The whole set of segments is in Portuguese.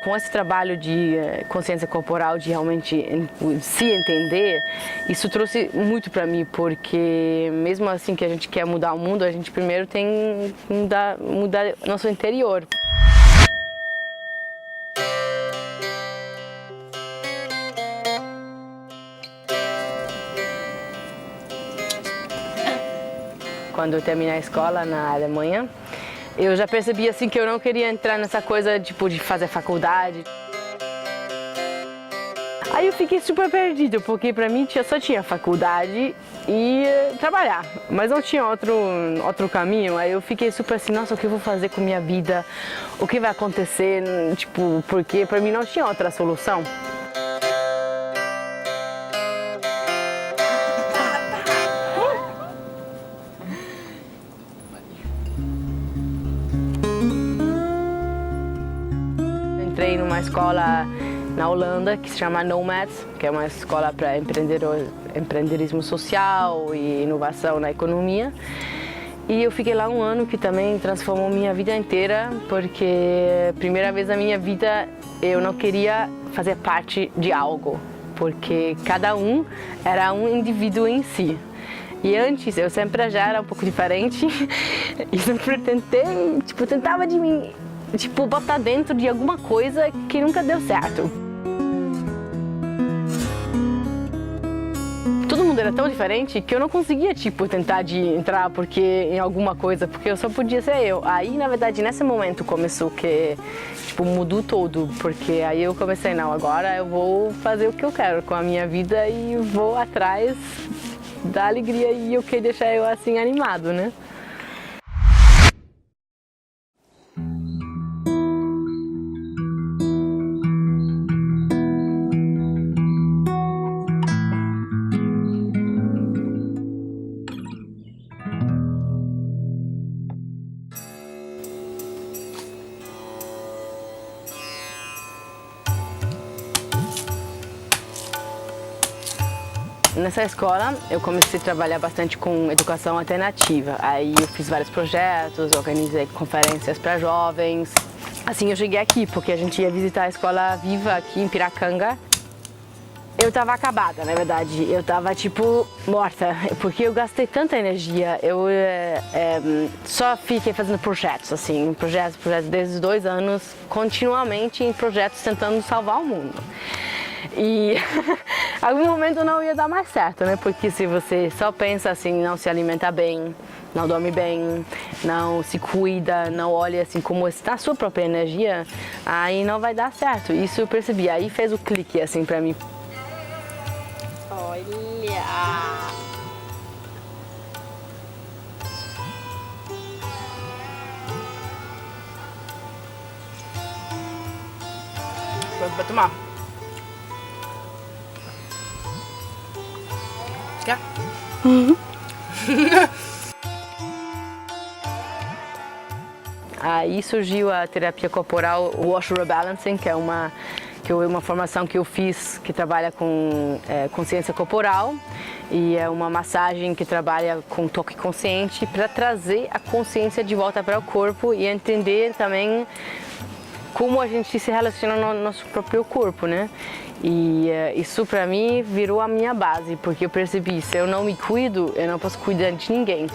Com esse trabalho de consciência corporal, de realmente se entender, isso trouxe muito para mim, porque mesmo assim que a gente quer mudar o mundo, a gente primeiro tem que mudar nosso interior. Quando eu terminei a escola na Alemanha, eu já percebi assim que eu não queria entrar nessa coisa tipo de fazer faculdade. Aí eu fiquei super perdido, porque pra mim só tinha faculdade e trabalhar, mas não tinha outro caminho. Aí eu fiquei super assim, nossa, o que eu vou fazer com minha vida? O que vai acontecer? Tipo, porque pra mim não tinha outra solução. Entrei numa escola na Holanda que se chama Nomads, que é uma escola para empreendedorismo social e inovação na economia. E eu fiquei lá um ano, que também transformou minha vida inteira, porque primeira vez na minha vida eu não queria fazer parte de algo, porque cada um era um indivíduo em si. E antes eu sempre já era um pouco diferente e sempre tentava de mim, botar dentro de alguma coisa que nunca deu certo. Todo mundo era tão diferente que eu não conseguia, tentar de entrar em alguma coisa, porque eu só podia ser eu. Aí, na verdade, nesse momento começou que, mudou tudo, porque aí eu comecei, não, agora eu vou fazer o que eu quero com a minha vida e vou atrás da alegria e o que deixar eu assim animado, né? Nessa escola eu comecei a trabalhar bastante com educação alternativa. Aí eu fiz vários projetos, organizei conferências para jovens. Assim eu cheguei aqui porque a gente ia visitar a Escola Viva aqui em Piracanga. Eu estava acabada, na verdade. Eu estava morta, porque eu gastei tanta energia. Eu só fiquei fazendo projetos, projetos desde os 2 anos, continuamente em projetos tentando salvar o mundo. E algum momento não ia dar mais certo, né? Porque se você só pensa assim, não se alimenta bem, não dorme bem, não se cuida, não olha assim como está a sua própria energia, aí não vai dar certo. Isso eu percebi, aí fez o clique assim pra mim. Olha! Vai tomar. Quer? Uhum. Aí surgiu a terapia corporal Wash Rebalancing, que é uma formação que eu fiz que trabalha com consciência corporal, e é uma massagem que trabalha com toque consciente para trazer a consciência de volta para o corpo e entender também como a gente se relaciona no nosso próprio corpo, né? E isso para mim virou a minha base, porque eu percebi, se eu não me cuido, eu não posso cuidar de ninguém.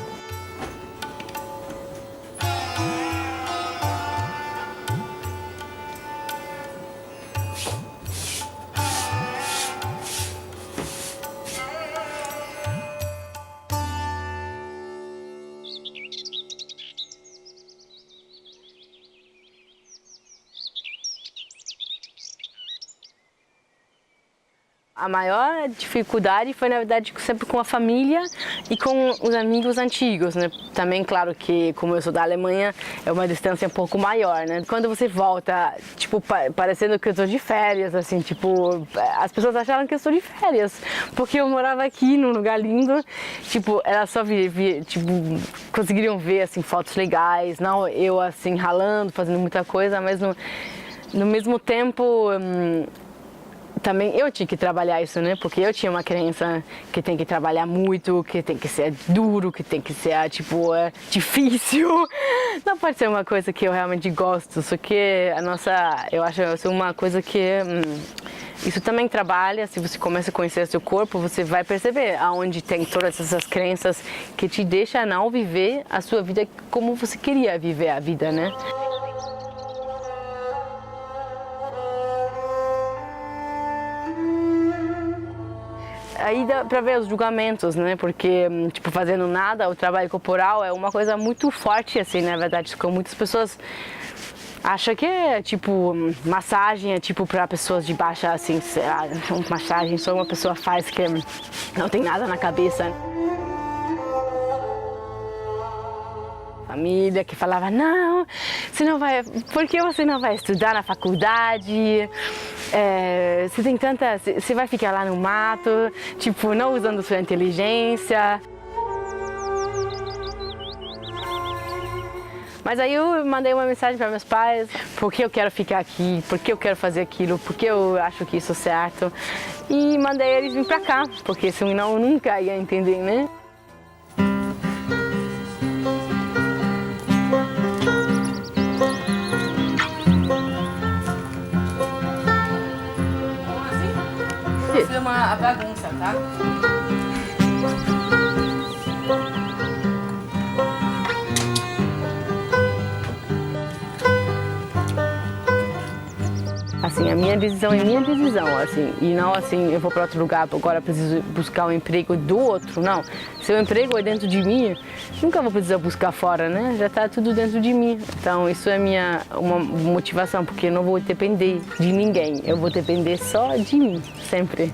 A maior dificuldade foi, na verdade, sempre com a família e com os amigos antigos, né? Também, claro que, como eu sou da Alemanha, é uma distância um pouco maior, né? Quando você volta, parecendo que eu estou de férias, assim, as pessoas acharam que eu estou de férias, porque eu morava aqui num lugar lindo, elas só conseguiriam ver, assim, fotos legais, não eu, assim, ralando, fazendo muita coisa, mas no mesmo tempo, também eu tinha que trabalhar isso, né? Porque eu tinha uma crença que tem que trabalhar muito, que tem que ser duro, que tem que ser, tipo, difícil. Não pode ser uma coisa que eu realmente gosto, só que eu acho isso uma coisa que isso também trabalha. Se você começa a conhecer seu corpo, você vai perceber aonde tem todas essas crenças que te deixam não viver a sua vida como você queria viver a vida, né? Aí dá pra ver os julgamentos, né? Porque, tipo, fazendo nada, o trabalho corporal é uma coisa muito forte, assim, na verdade. Com muitas pessoas acham que é, tipo, massagem é, tipo, pra pessoas de baixa, assim, massagem só uma pessoa faz que não tem nada na cabeça. Família que falava, não, você não vai, por que você não vai estudar na faculdade? Você tem tanta, você vai ficar lá no mato, tipo, não usando sua inteligência. Mas aí eu mandei uma mensagem para meus pais, por que eu quero ficar aqui, por que eu quero fazer aquilo, por que eu acho que isso é certo. E mandei eles vir para cá, porque senão eu nunca ia entender, né? A bagunça, tá? Assim, a minha decisão é minha decisão, assim, e não assim, eu vou para outro lugar, agora preciso buscar um emprego do outro, não. Se o emprego é dentro de mim, nunca vou precisar buscar fora, né? Já está tudo dentro de mim. Então, isso é uma motivação, porque eu não vou depender de ninguém, eu vou depender só de mim, sempre.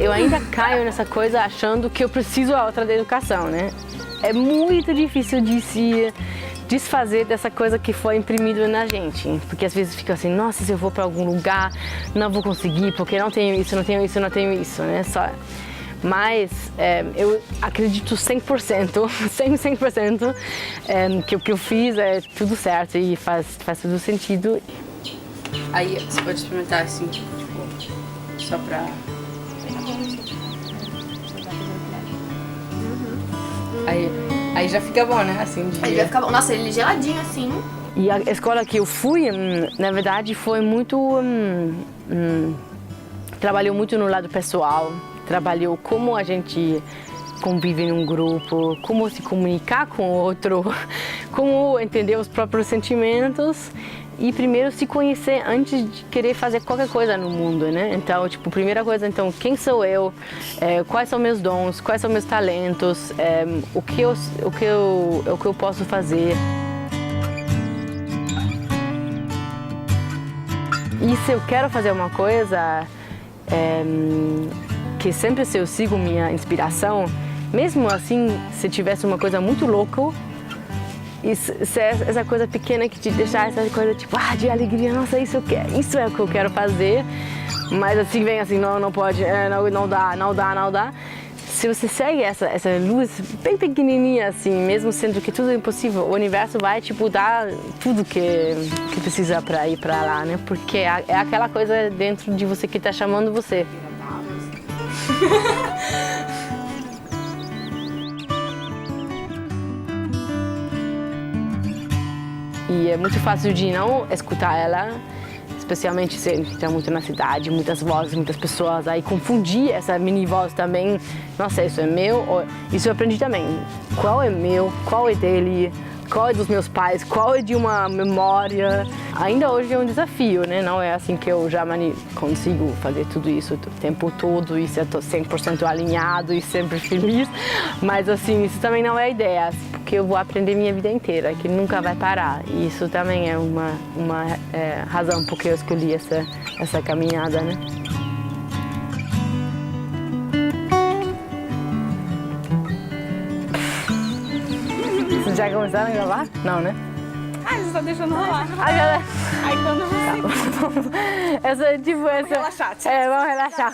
Eu ainda caio nessa coisa achando que eu preciso a outra da educação, né? É muito difícil de se desfazer dessa coisa que foi imprimida na gente, porque às vezes fica assim, nossa, se eu vou para algum lugar, não vou conseguir, porque não tenho isso, não tenho isso, não tenho isso, né? Mas eu acredito 100%, 100%, que o que eu fiz é tudo certo e faz tudo sentido. Aí você pode experimentar assim, tipo, só pra... Aí já fica bom, né? Assim, Aí já fica bom. Nossa, ele é geladinho assim. E a escola que eu fui, na verdade, foi muito... trabalhou muito no lado pessoal, trabalhou como a gente convive num grupo, como se comunicar com o outro, como entender os próprios sentimentos e primeiro se conhecer antes de querer fazer qualquer coisa no mundo, né? Então, tipo, primeira coisa, então, quem sou eu? Quais são meus dons? Quais são meus talentos? O que eu posso fazer? E se eu quero fazer uma coisa, que sempre se eu sigo minha inspiração, mesmo assim, se tivesse uma coisa muito louca, essa coisa pequena que te deixar essa coisa tipo, de alegria, nossa, isso é o que eu quero fazer, mas assim vem assim, não pode, não dá. Se você segue essa luz bem pequenininha assim, mesmo sendo que tudo é impossível, o universo vai tipo dar tudo que precisa para ir para lá, né? Porque é aquela coisa dentro de você que está chamando você. E é muito fácil de não escutar ela, especialmente se a gente está muito na cidade, muitas vozes, muitas pessoas, aí confundir essa mini voz também, nossa, isso é meu, isso eu aprendi também, qual é meu, qual é dele, qual é dos meus pais, qual é de uma memória. Ainda hoje é um desafio, né? Não é assim que eu já consigo fazer tudo isso o tempo todo e ser 100% alinhado e sempre feliz, mas assim, isso também não é a ideia, porque eu vou aprender minha vida inteira, que nunca vai parar, e isso também é uma razão porque eu escolhi essa caminhada, né? Vocês já começaram a gravar? Não, né? Você tá deixando rolar. Aí quando você... Essa é tipo essa... Vamos relaxar. Vamos relaxar.